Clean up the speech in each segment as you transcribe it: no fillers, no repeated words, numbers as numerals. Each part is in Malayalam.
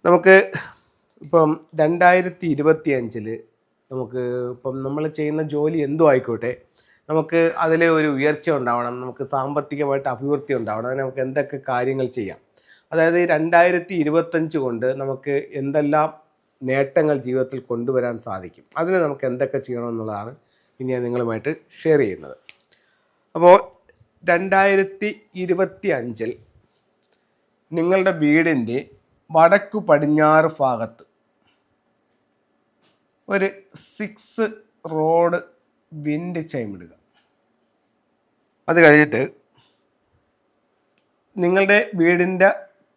നമുക്ക് ഇപ്പം 2025 നമുക്ക് ഇപ്പം നമ്മൾ ചെയ്യുന്ന ജോലി എന്തോ ആയിക്കോട്ടെ, നമുക്ക് അതിൽ ഒരു ഉയർച്ച ഉണ്ടാവണം, നമുക്ക് സാമ്പത്തികമായിട്ട് അഭിവൃദ്ധി ഉണ്ടാവണം. അതിന് നമുക്ക് എന്തൊക്കെ കാര്യങ്ങൾ ചെയ്യാം? അതായത് 2025 കൊണ്ട് നമുക്ക് എന്തെല്ലാം നേട്ടങ്ങൾ ജീവിതത്തിൽ കൊണ്ടുവരാൻ സാധിക്കും, അതിന് നമുക്ക് എന്തൊക്കെ ചെയ്യണമെന്നുള്ളതാണ് ഇനി ഞാൻ നിങ്ങളുമായിട്ട് ഷെയർ ചെയ്യുന്നത്. അപ്പോൾ 2025 നിങ്ങളുടെ വീടിൻ്റെ വടക്കു പടിഞ്ഞാറ് ഭാഗത്ത് ഒരു 6 റോഡ് വിൻഡ് ചൈം ഇടുക. അത് കഴിഞ്ഞിട്ട് നിങ്ങളുടെ വീടിൻ്റെ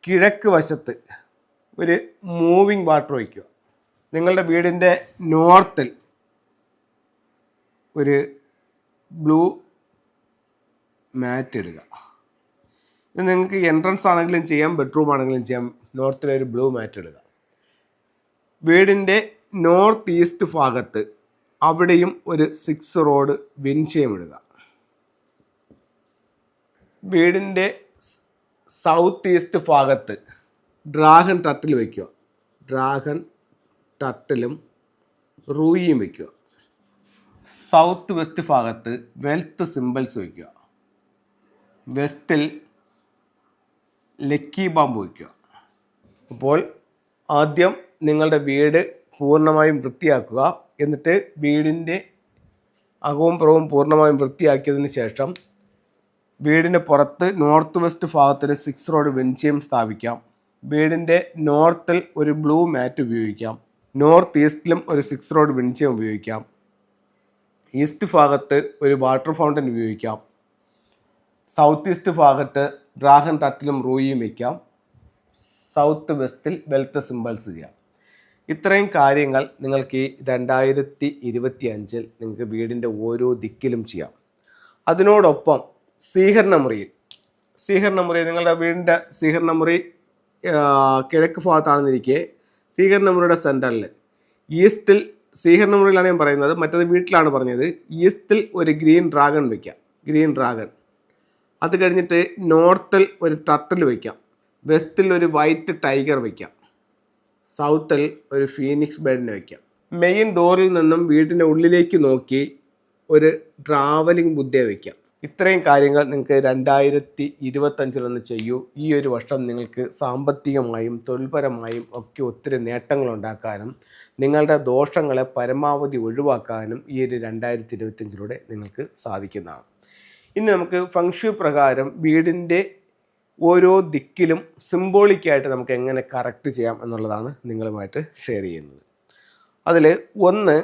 കിഴക്ക് വശത്ത് ഒരു മൂവിങ് വാട്ടർ വയ്ക്കുക. നിങ്ങളുടെ വീടിൻ്റെ നോർത്തിൽ ഒരു ബ്ലൂ മാറ്റ് ഇടുക. ഇത് നിങ്ങൾക്ക് എൻട്രൻസ് ആണെങ്കിലും ചെയ്യാം, ബെഡ്റൂം ആണെങ്കിലും ചെയ്യാം. നോർത്തിലൊരു ബ്ലൂ മാറ്റ് ഇടുക. വീടിൻ്റെ നോർത്ത് ഈസ്റ്റ് ഭാഗത്ത് അവിടെയും ഒരു 6 റോഡ് വിൻഡ് ഇടുക. വീടിൻ്റെ സൗത്ത് ഈസ്റ്റ് ഭാഗത്ത് ഡ്രാഗൺ ടർട്ടിൽ വയ്ക്കുക. ഡ്രാഗൺ ടർട്ടിലും റൂയിയും വയ്ക്കുക. സൗത്ത് വെസ്റ്റ് ഭാഗത്ത് വെൽത്ത് സിമ്പിൾസ് വയ്ക്കുക. വെസ്റ്റിൽ ലക്കി ബാമ്പ് വയ്ക്കുക. അപ്പോൾ ആദ്യം നിങ്ങളുടെ വീട് പൂർണ്ണമായും വൃത്തിയാക്കുക. എന്നിട്ട് വീടിൻ്റെ അകവും പുറവും പൂർണ്ണമായും വൃത്തിയാക്കിയതിന് ശേഷം വീടിന് പുറത്ത് നോർത്ത് വെസ്റ്റ് ഭാഗത്തൊരു 6 റോഡ് വിൻഡ് സ്ഥാപിക്കാം. വീടിൻ്റെ നോർത്തിൽ ഒരു ബ്ലൂ മാറ്റ് ഉപയോഗിക്കാം. നോർത്ത് ഈസ്റ്റിലും ഒരു 6 റോഡ് വിൻഡ് ഉപയോഗിക്കാം. ഈസ്റ്റ് ഭാഗത്ത് ഒരു വാട്ടർ ഫൗണ്ടൻ ഉപയോഗിക്കാം. സൗത്ത് ഈസ്റ്റ് ഭാഗത്ത് ഡ്രാഗൺ ടർട്ടിലും റൂയിയും വയ്ക്കാം. സൗത്ത് വെസ്റ്റിൽ വെൽത്ത് സിമ്പിൾസ് ചെയ്യാം. ഇത്രയും കാര്യങ്ങൾ നിങ്ങൾക്ക് ഈ 2025 നിങ്ങൾക്ക് വീടിൻ്റെ ഓരോ ദിക്കിലും ചെയ്യാം. അതിനോടൊപ്പം സ്വീകരണ മുറി നിങ്ങളുടെ വീടിൻ്റെ സ്വീകരണ മുറി കിഴക്ക് ഭാഗത്താണെന്നിരിക്കെ സ്വീകരണ മുറിയുടെ സെൻറ്ററിൽ ഈസ്റ്റിൽ, സ്വീകരണ മുറിയിലാണ് ഞാൻ പറയുന്നത്, മറ്റേത് വീട്ടിലാണ് പറഞ്ഞത്, ഈസ്റ്റിൽ ഒരു ഗ്രീൻ ഡ്രാഗൺ വയ്ക്കാം. Green dragon. അത് കഴിഞ്ഞിട്ട് നോർത്തിൽ ഒരു ടർട്ടിൽ വയ്ക്കാം. വെസ്റ്റിൽ ഒരു വൈറ്റ് ടൈഗർ വയ്ക്കാം. സൗത്തിൽ ഒരു ഫീനിക്സ് ബേർഡിനെ വയ്ക്കാം. മെയിൻ ഡോറിൽ നിന്നും വീടിൻ്റെ ഉള്ളിലേക്ക് നോക്കി ഒരു ട്രാവലിംഗ് ബുദ്ധയെ വയ്ക്കാം. ഇത്രയും കാര്യങ്ങൾ നിങ്ങൾക്ക് 2025 ചെയ്യൂ. ഈ ഒരു വർഷം നിങ്ങൾക്ക് സാമ്പത്തികമായും തൊഴിൽപരമായും ഒക്കെ ഒത്തിരി നേട്ടങ്ങൾ ഉണ്ടാക്കാനും നിങ്ങളുടെ ദോഷങ്ങളെ പരമാവധി ഒഴിവാക്കാനും ഈ ഒരു 2025 നിങ്ങൾക്ക് സാധിക്കുന്നതാണ്. ഇനി നമുക്ക് ഫംഗ്ഷു പ്രകാരം വീടിൻ്റെ ഓരോ ദിക്കിലും സിംബോളിക്കായിട്ട് നമുക്ക് എങ്ങനെ കറക്റ്റ് ചെയ്യാം എന്നുള്ളതാണ് നിങ്ങളുമായിട്ട് ഷെയർ ചെയ്യുന്നത്. അതിൽ ഒന്ന്,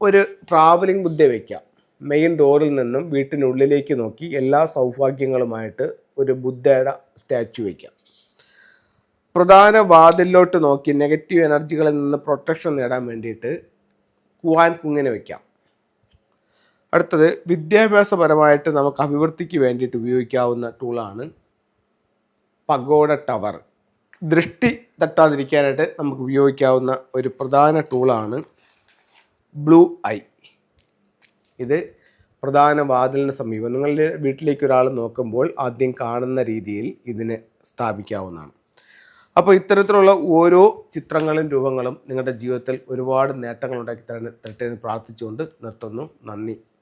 ഒരു ട്രാവലിംഗ് ബുദ്ധ വയ്ക്കാം. മെയിൻ ഡോറിൽ നിന്നും വീട്ടിനുള്ളിലേക്ക് നോക്കി എല്ലാ സൗഭാഗ്യങ്ങളുമായിട്ട് ഒരു ബുദ്ധയുടെ സ്റ്റാച്ചു വയ്ക്കാം. പ്രധാന വാതിലിലോട്ട് നോക്കി നെഗറ്റീവ് എനർജികളിൽ നിന്ന് പ്രൊട്ടക്ഷൻ നേടാൻ വേണ്ടിയിട്ട് കുവാൻ കുങ്ങിനെ വയ്ക്കാം. അടുത്തത്, വിദ്യാഭ്യാസപരമായിട്ട് നമുക്ക് അഭിവൃദ്ധിക്ക് വേണ്ടിയിട്ട് ഉപയോഗിക്കാവുന്ന ടൂളാണ് പഗോഡ ടവർ. ദൃഷ്ടി തട്ടാതിരിക്കാനായിട്ട് നമുക്ക് ഉപയോഗിക്കാവുന്ന ഒരു പ്രധാന ടൂളാണ് ബ്ലൂ ഐ. ഇത് പ്രധാന വാതിലിന് സമീപം നിങ്ങളുടെ വീട്ടിലേക്ക് ഒരാൾ നോക്കുമ്പോൾ ആദ്യം കാണുന്ന രീതിയിൽ ഇതിനെ സ്ഥാപിക്കാവുന്നതാണ്. അപ്പോൾ ഇത്തരത്തിലുള്ള ഓരോ ചിത്രങ്ങളും രൂപങ്ങളും നിങ്ങളുടെ ജീവിതത്തിൽ ഒരുപാട് നേട്ടങ്ങൾ ഉണ്ടാക്കി തരട്ടെ എന്ന് പ്രാർത്ഥിച്ചുകൊണ്ട് നിർത്തുന്നു. നന്ദി.